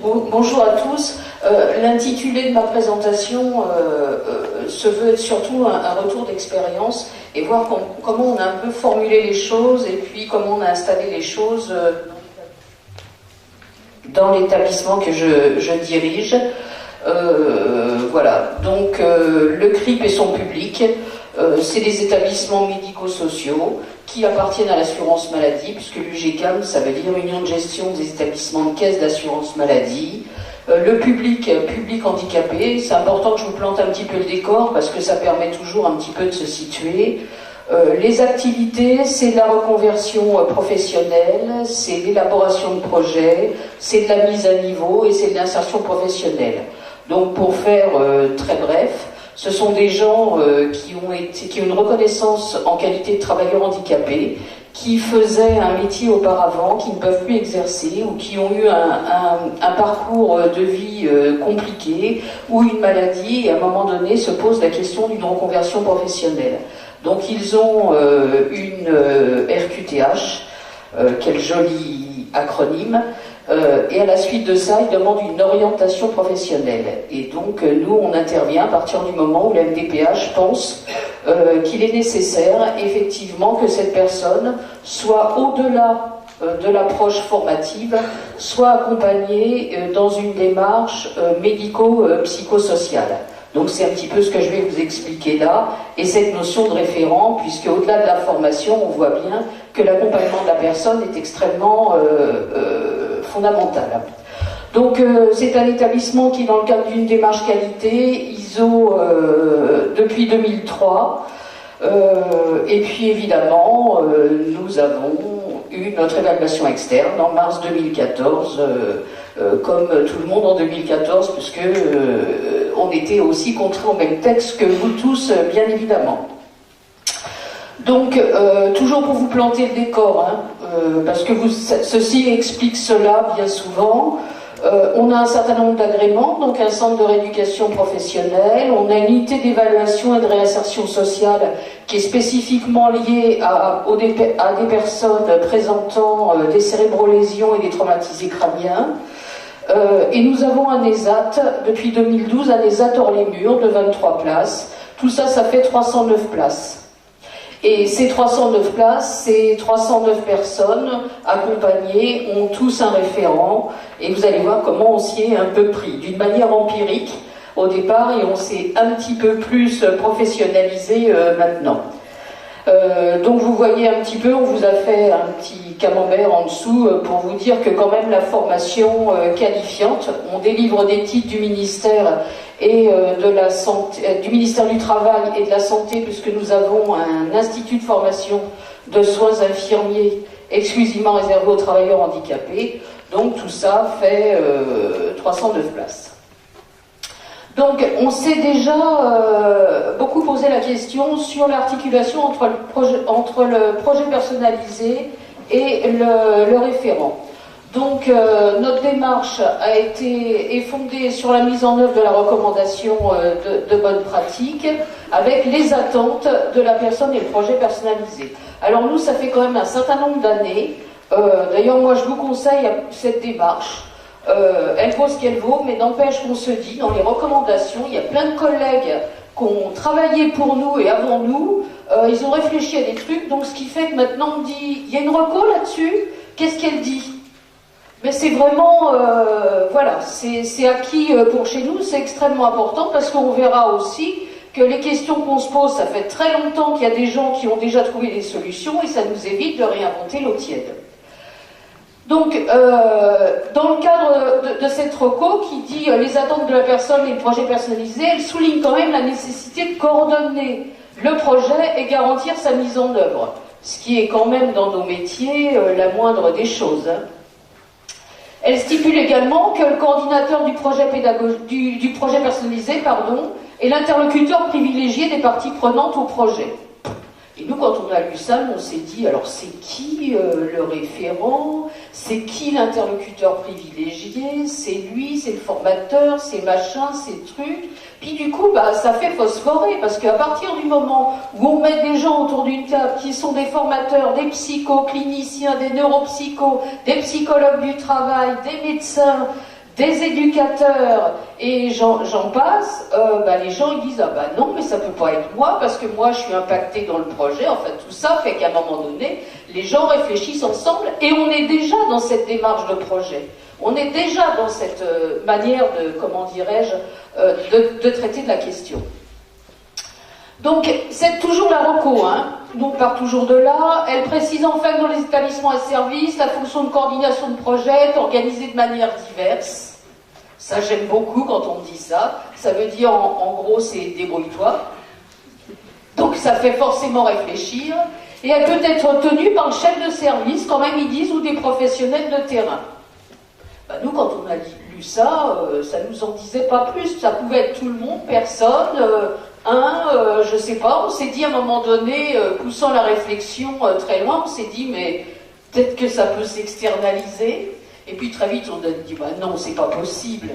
Bonjour à tous. L'intitulé de ma présentation se veut être surtout un retour d'expérience et voir comment on a un peu formulé les choses et puis comment on a installé les choses dans l'établissement que je dirige. Voilà, donc le CRIP et son public, c'est des établissements médico-sociaux qui appartiennent à l'assurance maladie, puisque l'UGCAM, ça veut dire Union de gestion des établissements de caisse d'assurance maladie. Le public handicapé, c'est important que je vous plante un petit peu le décor, parce que ça permet toujours un petit peu de se situer. Les activités, c'est de la reconversion professionnelle, c'est l'élaboration de projets, c'est de la mise à niveau et c'est de l'insertion professionnelle. Donc pour faire très bref, ce sont des gens qui ont une reconnaissance en qualité de travailleurs handicapés, qui faisaient un métier auparavant, qui ne peuvent plus exercer, ou qui ont eu un parcours de vie compliqué, ou une maladie, et à un moment donné se pose la question d'une reconversion professionnelle. Donc ils ont une RQTH, quel joli acronyme, et à la suite de ça, ils demandent une orientation professionnelle. Et donc nous, on intervient à partir du moment où la MDPH pense qu'il est nécessaire, effectivement, que cette personne soit au-delà de l'approche formative, soit accompagnée dans une démarche médico-psychosociale. Donc c'est un petit peu ce que je vais vous expliquer là, et cette notion de référent, puisque au-delà de la formation, on voit bien que l'accompagnement de la personne est extrêmement fondamental. Donc c'est un établissement qui, dans le cadre d'une démarche qualité, ISO depuis 2003, et puis évidemment, nous avons eu notre évaluation externe en mars 2014, comme tout le monde en 2014, puisque on était aussi contraints au même texte que vous tous, bien évidemment. Donc, toujours pour vous planter le décor, parce que ceci explique cela bien souvent, on a un certain nombre d'agréments, donc un centre de rééducation professionnelle, on a une unité d'évaluation et de réinsertion sociale qui est spécifiquement liée à des personnes présentant des cérébrolésions et des traumatisés crâniens. Et nous avons un ESAT, depuis 2012, un ESAT hors les murs de 23 places. Tout ça, ça fait 309 places. Et ces 309 places, ces 309 personnes accompagnées ont tous un référent. Et vous allez voir comment on s'y est un peu pris, d'une manière empirique au départ, et on s'est un petit peu plus professionnalisé maintenant. Donc vous voyez un petit peu, on vous a fait un petit camembert en dessous pour vous dire que quand même la formation qualifiante, on délivre des titres du ministère et de la santé, du ministère du Travail et de la Santé, puisque nous avons un institut de formation de soins infirmiers exclusivement réservé aux travailleurs handicapés. Donc tout ça fait 309 places. Donc, on s'est déjà beaucoup posé la question sur l'articulation entre le projet personnalisé et le référent. Donc, notre démarche est fondée sur la mise en œuvre de la recommandation de bonne pratique, avec les attentes de la personne et le projet personnalisé. Alors nous, ça fait quand même un certain nombre d'années. D'ailleurs, moi, je vous conseille cette démarche. Elle vaut ce qu'elle vaut, mais n'empêche qu'on se dit, dans les recommandations, il y a plein de collègues qui ont travaillé pour nous et avant nous, ils ont réfléchi à des trucs, donc ce qui fait que maintenant on dit, il y a une reco là-dessus, qu'est-ce qu'elle dit? Mais c'est vraiment, voilà, c'est acquis pour chez nous, c'est extrêmement important, parce qu'on verra aussi que les questions qu'on se pose, ça fait très longtemps qu'il y a des gens qui ont déjà trouvé des solutions, et ça nous évite de réinventer l'eau tiède. Donc, dans le cadre de cette reco qui dit les attentes de la personne et le projet personnalisé, elle souligne quand même la nécessité de coordonner le projet et garantir sa mise en œuvre, ce qui est quand même dans nos métiers la moindre des choses. Elle stipule également que le coordinateur du projet personnalisé, est l'interlocuteur privilégié des parties prenantes au projet. Et nous, quand on a lu ça, on s'est dit, alors c'est qui le référent? C'est qui l'interlocuteur privilégié? C'est lui, c'est le formateur, c'est machin, c'est truc. Puis du coup, ça fait phosphorer, parce qu'à partir du moment où on met des gens autour d'une table qui sont des formateurs, des psychocliniciens, des neuropsychos, des psychologues du travail, des médecins, des éducateurs, et j'en passe, les gens ils disent « Ah bah non, mais ça peut pas être moi, parce que moi je suis impacté dans le projet », enfin tout ça fait qu'à un moment donné, les gens réfléchissent ensemble, et on est déjà dans cette démarche de projet. On est déjà dans cette manière de, comment dirais-je, de traiter de la question. Donc, c'est toujours la reco, hein. Donc, part toujours de là. Elle précise enfin que dans les établissements et services, la fonction de coordination de projet est organisée de manière diverse. Ça, j'aime beaucoup quand on me dit ça. Ça veut dire, en gros, c'est débrouille-toi. Donc, ça fait forcément réfléchir. Et elle peut être tenue par le chef de service, quand même, ils disent, ou des professionnels de terrain. Nous, quand on a lu ça, ça nous en disait pas plus. Ça pouvait être tout le monde, personne... je sais pas, on s'est dit à un moment donné, poussant la réflexion très loin, on s'est dit, mais peut-être que ça peut s'externaliser. Et puis très vite, on a dit, bah non, c'est pas possible.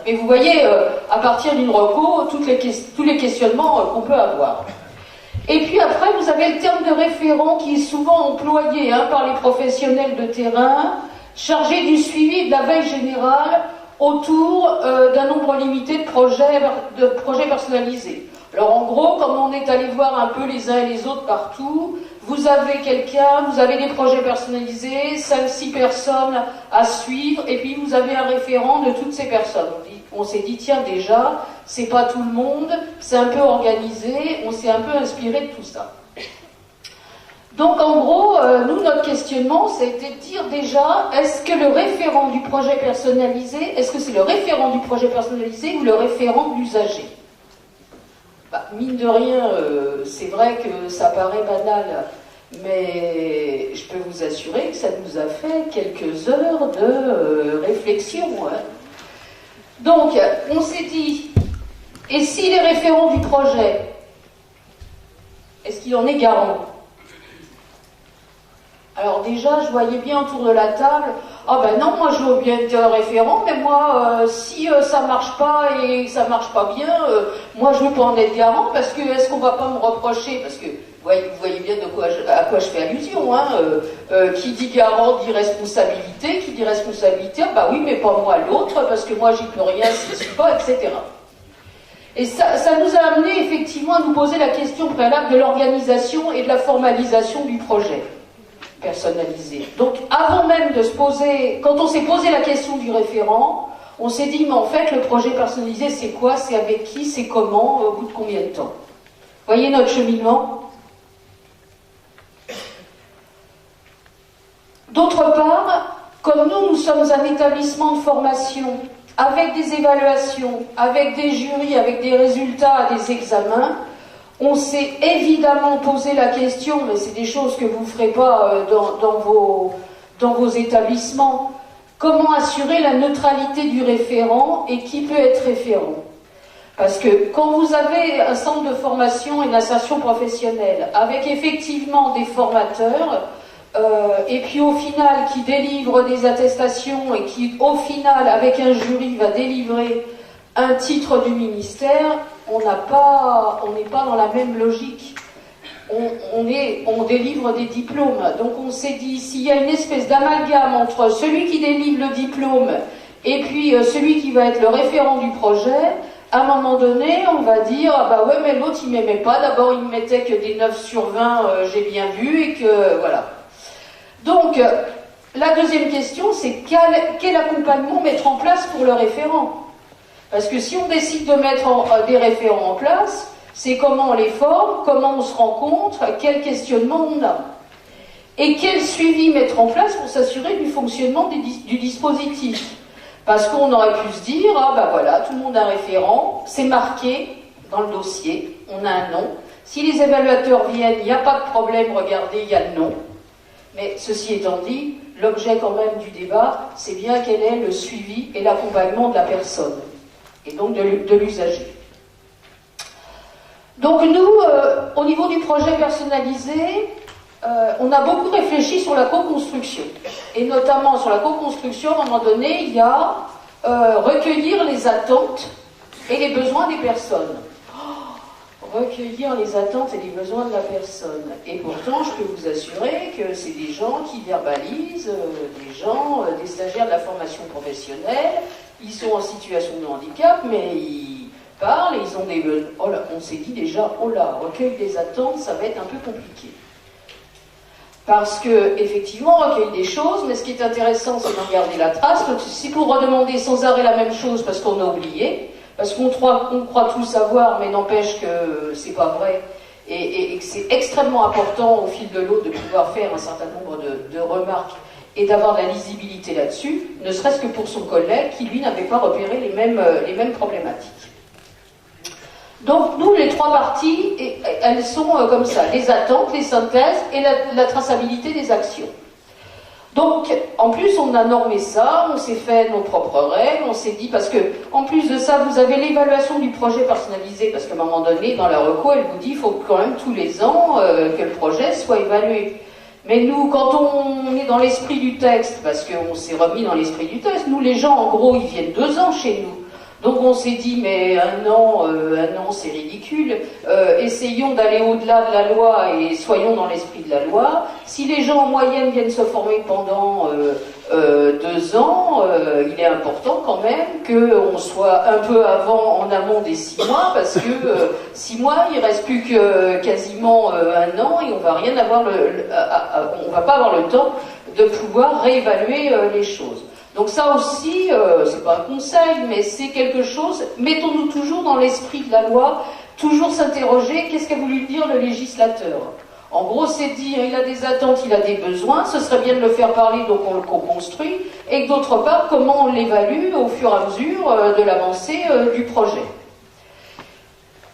Mais vous voyez, à partir d'une reco, tous les questionnements qu'on peut avoir. Et puis après, vous avez le terme de référent qui est souvent employé par les professionnels de terrain, chargé du suivi de la veille générale autour d'un nombre limité de projets personnalisés. Alors en gros, comme on est allé voir un peu les uns et les autres partout, vous avez quelqu'un, vous avez des projets personnalisés, 5-6 personnes à suivre, et puis vous avez un référent de toutes ces personnes. On s'est dit, tiens déjà, c'est pas tout le monde, c'est un peu organisé, on s'est un peu inspiré de tout ça. Donc en gros, nous, notre questionnement, c'était de dire déjà, est-ce que le référent du projet personnalisé, est-ce que c'est le référent du projet personnalisé ou le référent de l'usager ? Mine de rien, c'est vrai que ça paraît banal, mais je peux vous assurer que ça nous a fait quelques heures de réflexion. Donc, on s'est dit, et si les référents du projet, est-ce qu'il en est garant ? Alors déjà, je voyais bien autour de la table, ah ben non, moi je veux bien être référent, mais moi, si ça marche pas et ça marche pas bien, moi je veux pas en être garant, parce que est-ce qu'on va pas me reprocher, parce que vous voyez bien à quoi je fais allusion, qui dit garant dit responsabilité, qui dit responsabilité, bah oui, mais pas moi l'autre, parce que moi j'y peux rien, si je suis pas, etc. Et ça nous a amené effectivement à nous poser la question préalable de l'organisation et de la formalisation du projet personnalisé. Donc avant même de se poser, quand on s'est posé la question du référent, on s'est dit, mais en fait le projet personnalisé c'est quoi, c'est avec qui, c'est comment, au bout de combien de temps. Voyez notre cheminement. D'autre part, comme nous sommes un établissement de formation avec des évaluations, avec des jurys, avec des résultats, des examens, on s'est évidemment posé la question, mais c'est des choses que vous ne ferez pas dans vos établissements, comment assurer la neutralité du référent et qui peut être référent. Parce que quand vous avez un centre de formation et d'insertion professionnelle, avec effectivement des formateurs, et puis au final qui délivrent des attestations et qui au final, avec un jury, va délivrer un titre du ministère, on n'est pas dans la même logique. On délivre des diplômes. Donc on s'est dit, s'il y a une espèce d'amalgame entre celui qui délivre le diplôme et puis celui qui va être le référent du projet, à un moment donné, on va dire, ah bah ouais, mais l'autre il m'aimait pas, d'abord il me mettait que des 9 sur 20, j'ai bien vu, et que voilà. Donc, la deuxième question, c'est quel accompagnement mettre en place pour le référent ? Parce que si on décide de mettre des référents en place, c'est comment on les forme, comment on se rencontre, quel questionnement on a. Et quel suivi mettre en place pour s'assurer du fonctionnement du dispositif. Parce qu'on aurait pu se dire, ah ben voilà, tout le monde a un référent, c'est marqué dans le dossier, on a un nom. Si les évaluateurs viennent, il n'y a pas de problème, regardez, il y a le nom. Mais ceci étant dit, l'objet quand même du débat, c'est bien quel est le suivi et l'accompagnement de la personne, et donc de l'usager. Donc nous, au niveau du projet personnalisé, on a beaucoup réfléchi sur la co-construction. Et notamment sur la co-construction, à un moment donné, il y a recueillir les attentes et les besoins des personnes. Recueillir les attentes et les besoins de la personne. Et pourtant, je peux vous assurer que c'est des gens qui verbalisent, des stagiaires de la formation professionnelle, Ils sont en situation de handicap, mais ils parlent, et ils ont des... Oh là, on s'est dit déjà, oh là, recueil des attentes, ça va être un peu compliqué. Parce que, effectivement, on recueille des choses, mais ce qui est intéressant, c'est d'en garder la trace. Donc, si vous redemandez sans arrêt la même chose parce qu'on a oublié, parce qu'on croit tout savoir, mais n'empêche que c'est pas vrai, et que c'est extrêmement important au fil de l'eau de pouvoir faire un certain nombre de remarques et d'avoir de la lisibilité là-dessus, ne serait-ce que pour son collègue qui, lui, n'avait pas repéré les mêmes problématiques. Donc, nous, les trois parties, elles sont comme ça, les attentes, les synthèses et la traçabilité des actions. Donc, en plus, on a normé ça, on s'est fait nos propres règles, on s'est dit, parce que, en plus de ça, vous avez l'évaluation du projet personnalisé, parce qu'à un moment donné, dans la reco, elle vous dit, il faut quand même tous les ans que le projet soit évalué. Mais nous, quand on est dans l'esprit du texte, parce qu'on s'est remis dans l'esprit du texte, nous, les gens, en gros, ils viennent 2 ans chez nous. Donc on s'est dit, mais un an c'est ridicule, essayons d'aller au-delà de la loi et soyons dans l'esprit de la loi. Si les gens en moyenne viennent se former pendant 2 ans, il est important quand même qu'on soit un peu en amont des 6 mois, parce que 6 mois, il ne reste plus que quasiment 1 an et on va rien avoir on va pas avoir le temps de pouvoir réévaluer les choses. Donc ça aussi, c'est pas un conseil, mais c'est quelque chose, mettons-nous toujours dans l'esprit de la loi, toujours s'interroger, qu'est-ce qu'a voulu dire le législateur? En gros, c'est dire, il a des attentes, il a des besoins, ce serait bien de le faire parler, donc on le co-construit, et d'autre part, comment on l'évalue au fur et à mesure de l'avancée du projet.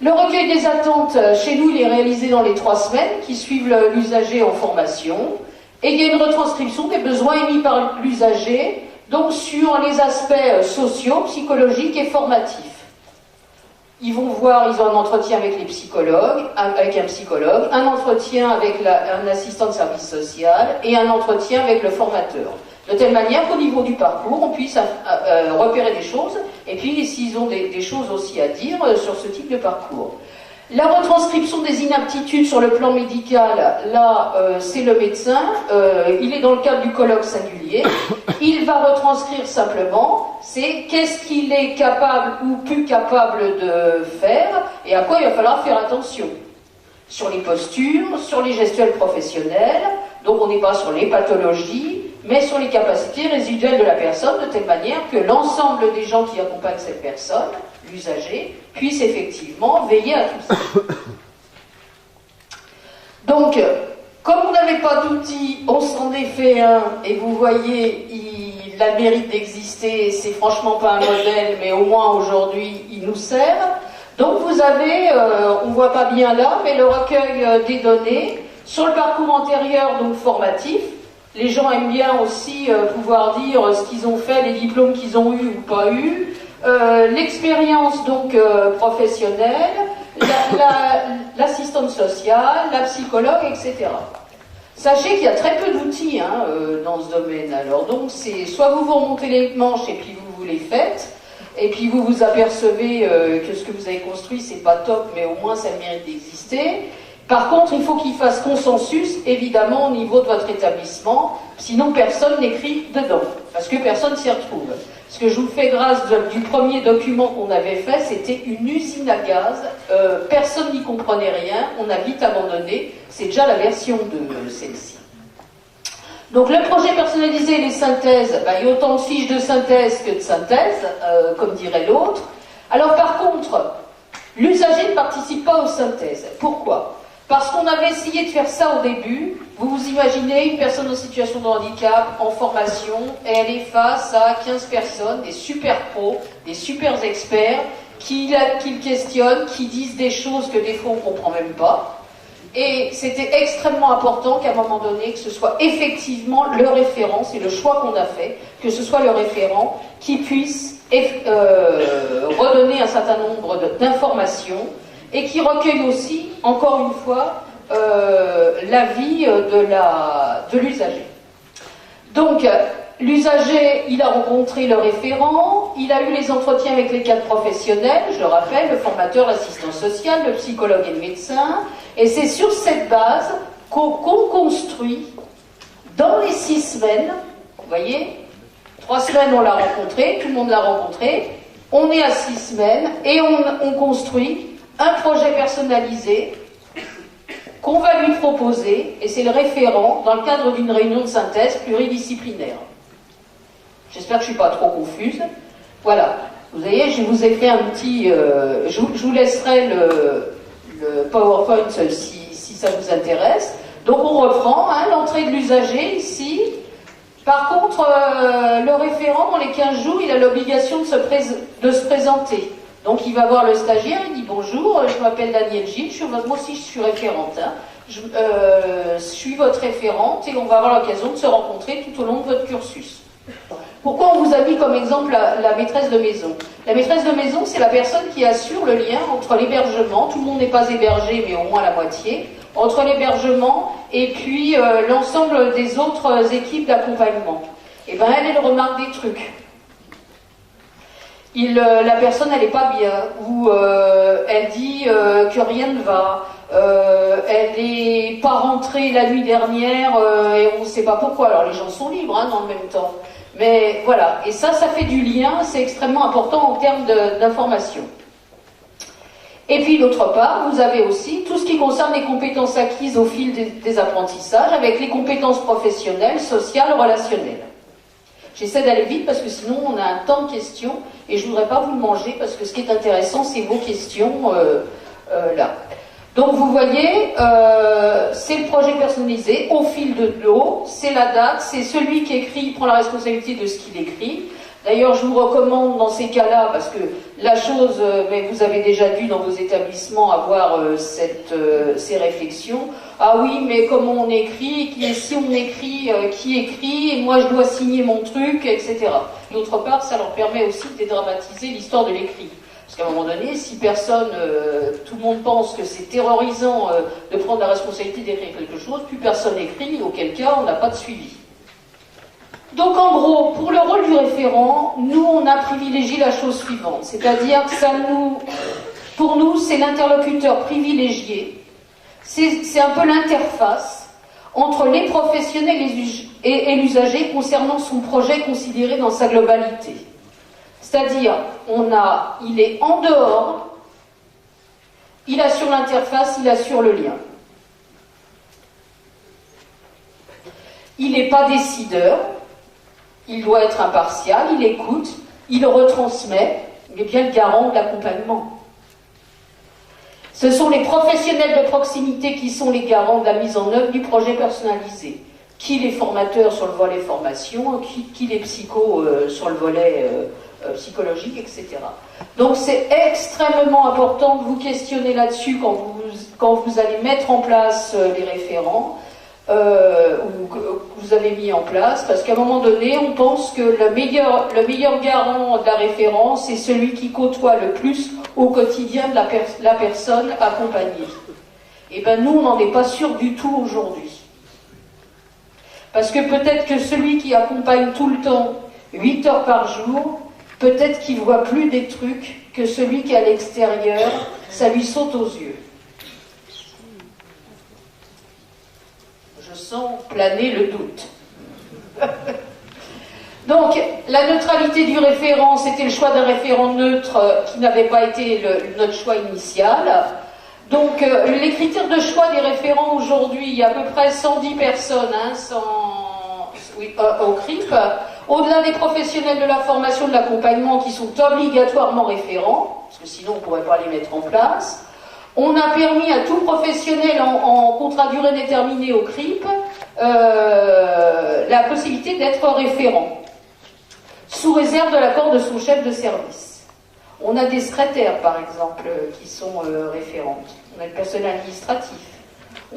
Le recueil des attentes, chez nous, il est réalisé dans les 3 semaines qui suivent l'usager en formation, et il y a une retranscription des besoins émis par l'usager, donc sur les aspects sociaux, psychologiques et formatifs. Ils vont voir, ils ont un entretien avec les psychologues, avec un psychologue, un entretien avec un assistant de service social et un entretien avec le formateur. De telle manière qu'au niveau du parcours, on puisse repérer des choses, et puis s'ils ont des choses aussi à dire sur ce type de parcours. La retranscription des inaptitudes sur le plan médical, là, c'est le médecin, il est dans le cadre du colloque singulier, il va retranscrire simplement, c'est qu'est-ce qu'il est capable ou plus capable de faire, et à quoi il va falloir faire attention. Sur les postures, sur les gestuels professionnels, donc on n'est pas sur les pathologies, mais sur les capacités résiduelles de la personne, de telle manière que l'ensemble des gens qui accompagnent cette personne, l'usager, puisse effectivement veiller à tout ça. Donc, comme on n'avait pas d'outils, on s'en est fait un, et vous voyez, il a le mérite d'exister, c'est franchement pas un modèle, mais au moins aujourd'hui, il nous sert. Donc vous avez, on voit pas bien là, mais le recueil des données, sur le parcours antérieur, donc formatif. Les gens aiment bien aussi pouvoir dire ce qu'ils ont fait, les diplômes qu'ils ont eus ou pas eus, l'expérience donc professionnelle, l'assistante sociale, la psychologue, etc. Sachez qu'il y a très peu d'outils dans ce domaine. Alors donc c'est soit vous remontez les manches et puis vous les faites, et puis vous vous apercevez que ce que vous avez construit c'est pas top, mais au moins ça mérite d'exister. Par contre, il faut qu'il fasse consensus, évidemment, au niveau de votre établissement, sinon personne n'écrit dedans, parce que personne s'y retrouve. Ce que je vous fais grâce du premier document qu'on avait fait, c'était une usine à gaz, personne n'y comprenait rien, on a vite abandonné, c'est déjà la version de celle-ci. Donc le projet personnalisé et les synthèses, il y a autant de fiches de synthèse que de synthèse, comme dirait l'autre. Alors par contre, l'usager ne participe pas aux synthèses. Pourquoi ? Parce qu'on avait essayé de faire ça au début. Vous vous imaginez une personne en situation de handicap, en formation, et elle est face à 15 personnes, des super pros, des super experts, qui le questionnent, qui disent des choses que des fois on ne comprend même pas. Et c'était extrêmement important qu'à un moment donné, que ce soit effectivement le référent, c'est le choix qu'on a fait, que ce soit le référent qui puisse redonner un certain nombre d'informations et qui recueille aussi, encore une fois, l'avis de l'usager. Donc, l'usager, il a rencontré le référent, il a eu les entretiens avec les cadres professionnels, je le rappelle, le formateur, l'assistant social, le psychologue et le médecin, et c'est sur cette base qu'on construit, dans les 6 semaines, vous voyez, 3 semaines, on l'a rencontré, tout le monde l'a rencontré. On est à 6 semaines et on construit un projet personnalisé qu'on va lui proposer, et c'est le référent dans le cadre d'une réunion de synthèse pluridisciplinaire. J'espère que je ne suis pas trop confuse. Voilà. Vous voyez, je vous ai fait un petit... je vous laisserai le PowerPoint si ça vous intéresse. Donc on reprend l'entrée de l'usager ici. Par contre, le référent, dans les 15 jours, il a l'obligation de se présenter. Donc il va voir le stagiaire, il dit bonjour, je m'appelle Daniel Gilles, moi aussi je suis référente. Je suis votre référente et on va avoir l'occasion de se rencontrer tout au long de votre cursus. Pourquoi on vous a mis comme exemple la maîtresse de maison? La maîtresse de maison, c'est la personne qui assure le lien entre l'hébergement, tout le monde n'est pas hébergé, mais au moins la moitié, entre l'hébergement et puis l'ensemble des autres équipes d'accompagnement. Et bien elle remarque des trucs. La personne, elle n'est pas bien, ou elle dit que rien ne va, elle n'est pas rentrée la nuit dernière et on ne sait pas pourquoi. Alors les gens sont libres dans le même temps. Mais voilà, et ça fait du lien, c'est extrêmement important en termes d'information. Et puis d'autre part, vous avez aussi tout ce qui concerne les compétences acquises au fil des apprentissages, avec les compétences professionnelles, sociales, relationnelles. J'essaie d'aller vite parce que sinon on a un temps de questions et je ne voudrais pas vous le manger parce que ce qui est intéressant, c'est vos questions là. Donc vous voyez, c'est le projet personnalisé au fil de l'eau, c'est la date, c'est celui qui écrit, prend la responsabilité de ce qu'il écrit. D'ailleurs, je vous recommande dans ces cas-là, parce que la chose, mais vous avez déjà dû dans vos établissements avoir ces réflexions. Ah oui, mais comment on écrit, si on écrit, qui écrit, et moi je dois signer mon truc, etc. D'autre part, ça leur permet aussi de dédramatiser l'histoire de l'écrit. Parce qu'à un moment donné, si personne, tout le monde pense que c'est terrorisant de prendre la responsabilité d'écrire quelque chose, plus personne écrit, auquel cas on n'a pas de suivi. Donc en gros, pour le rôle du référent, nous on a privilégié la chose suivante, c'est-à-dire que pour nous c'est l'interlocuteur privilégié, c'est un peu l'interface entre les professionnels et l'usager concernant son projet considéré dans sa globalité. C'est-à-dire, il est en dehors, il assure l'interface, il assure le lien. Il n'est pas décideur, il doit être impartial, il écoute, il retransmet, il est bien le garant de l'accompagnement. Ce sont les professionnels de proximité qui sont les garants de la mise en œuvre du projet personnalisé. Qui les formateurs sur le volet formation, qui les psychos sur le volet psychologique, etc. Donc c'est extrêmement important de vous questionner là-dessus quand vous allez mettre en place les référents, ou que vous avez mis en place, parce qu'à un moment donné, on pense que le meilleur garant de la référence, c'est celui qui côtoie le plus au quotidien de la personne accompagnée. Et bien nous, on n'en est pas sûr du tout aujourd'hui. Parce que peut-être que celui qui accompagne tout le temps, 8 heures par jour, peut-être qu'il voit plus des trucs que celui qui est à l'extérieur, ça lui saute aux yeux. Je sens planer le doute. Donc, la neutralité du référent, c'était le choix d'un référent neutre qui n'avait pas été notre choix initial. Donc, les critères de choix des référents aujourd'hui, il y a à peu près 110 personnes au CRIP. Au-delà des professionnels de la formation de l'accompagnement qui sont obligatoirement référents, parce que sinon on ne pourrait pas les mettre en place. On a permis à tout professionnel en contrat durée déterminée au CRIP la possibilité d'être référent, sous réserve de l'accord de son chef de service. On a des secrétaires, par exemple, qui sont référentes. On a le personnel administratif.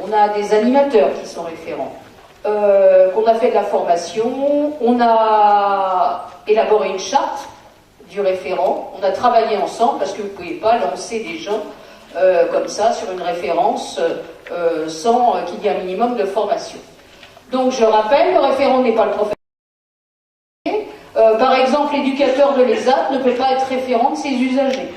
On a des animateurs qui sont référents. Qu'on a fait de la formation. On a élaboré une charte du référent. On a travaillé ensemble, parce que vous ne pouvez pas lancer des gens comme ça sur une référence sans qu'il y ait un minimum de formation. Donc je rappelle, le référent n'est pas le professeur. Par exemple, l'éducateur de l'ESAT ne peut pas être référent de ses usagers.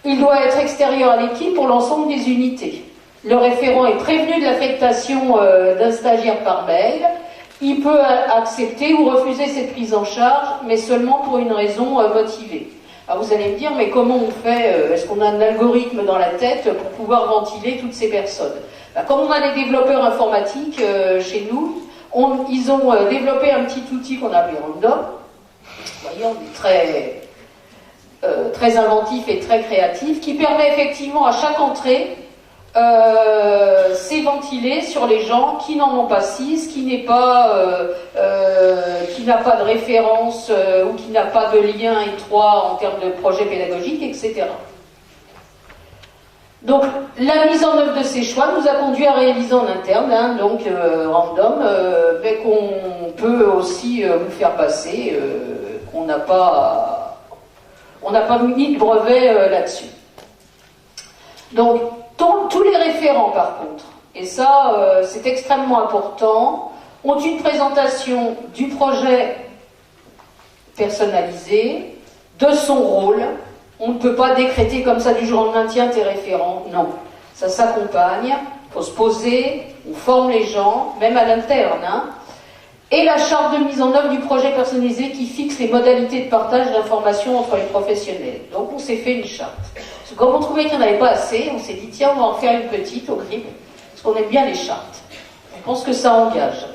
Il doit être extérieur à l'équipe pour l'ensemble des unités. Le référent est prévenu de l'affectation d'un stagiaire par mail il peut accepter ou refuser cette prise en charge, mais seulement pour une raison motivée. Alors vous allez me dire, mais comment on fait? Est-ce qu'on a un algorithme dans la tête pour pouvoir ventiler toutes ces personnes? Comme on a des développeurs informatiques chez nous, ils ont développé un petit outil qu'on appelle Random. Vous voyez, on est très inventif et très créatif, qui permet effectivement à chaque entrée c'est ventilé sur les gens qui n'en ont pas 6, qui n'a pas de référence ou qui n'a pas de lien étroit en termes de projet pédagogique, etc. Donc la mise en œuvre de ces choix nous a conduit à réaliser en interne, Random, mais qu'on peut aussi vous faire passer, qu'on n'a pas mis de brevet là-dessus. Donc tous les référents, par contre, et ça, c'est extrêmement important, ont une présentation du projet personnalisé, de son rôle. On ne peut pas décréter comme ça du jour au lendemain, tiens, t'es référent. Non, ça s'accompagne, il faut se poser, on forme les gens, même à l'interne, et la charte de mise en œuvre du projet personnalisé qui fixe les modalités de partage d'informations entre les professionnels. Donc on s'est fait une charte. Parce que comme on trouvait qu'il n'y en avait pas assez, on s'est dit tiens, on va en faire une petite au CRIB, parce qu'on aime bien les chartes. Je pense que ça engage.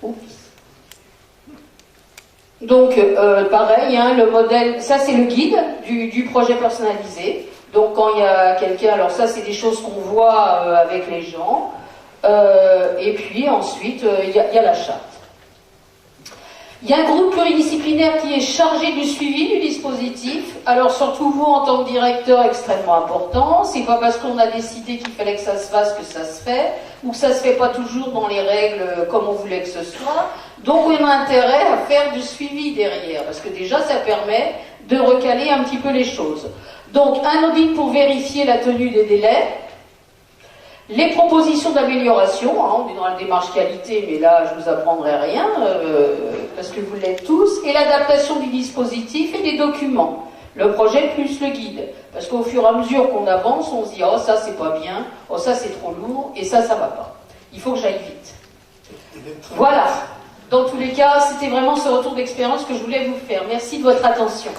Oups. Donc pareil, le modèle, ça c'est le guide du projet personnalisé. Donc quand il y a quelqu'un, alors ça c'est des choses qu'on voit avec les gens. Et puis ensuite, il y a la charte. Il y a un groupe pluridisciplinaire qui est chargé du suivi du dispositif. Alors surtout vous, en tant que directeur, extrêmement important. C'est pas parce qu'on a décidé qu'il fallait que ça se fasse que ça se fait, ou que ça se fait pas toujours dans les règles comme on voulait que ce soit. Donc on a intérêt à faire du suivi derrière, parce que déjà ça permet de recaler un petit peu les choses. Donc un audit pour vérifier la tenue des délais. Les propositions d'amélioration, on est dans la démarche qualité, mais là je vous apprendrai rien, parce que vous l'êtes tous, et l'adaptation du dispositif et des documents, le projet plus le guide, parce qu'au fur et à mesure qu'on avance, on se dit oh ça c'est pas bien, oh ça c'est trop lourd, et ça va pas. Il faut que j'aille vite. Voilà. Dans tous les cas, c'était vraiment ce retour d'expérience que je voulais vous faire. Merci de votre attention.